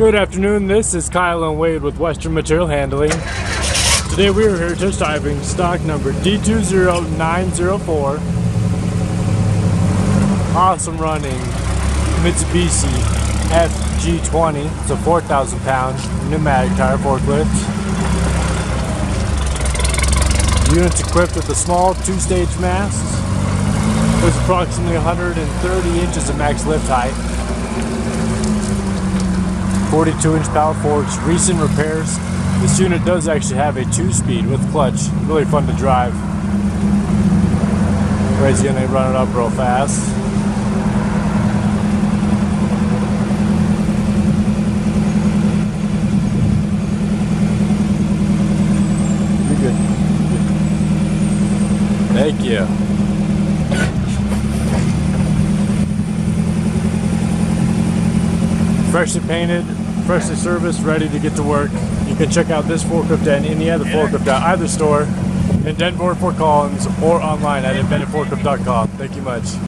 Good afternoon, this is Kyle and Wade with Western Material Handling. Today we are here test driving stock number D20904. Awesome running Mitsubishi FG20. It's a 4,000 pound pneumatic tire forklift. The unit's equipped with a small 2-stage mast with approximately 130 inches of max lift height. 42-inch pallet forks, recent repairs. This unit does actually have a 2-speed with clutch. Really fun to drive. Crazy, and they run it up real fast. You're good. Thank you. Freshly painted, freshly serviced, ready to get to work. You can check out this forklift and any other forklift at either store in Denver, Fort Collins, or online at inventedforklift.com. Thank you much.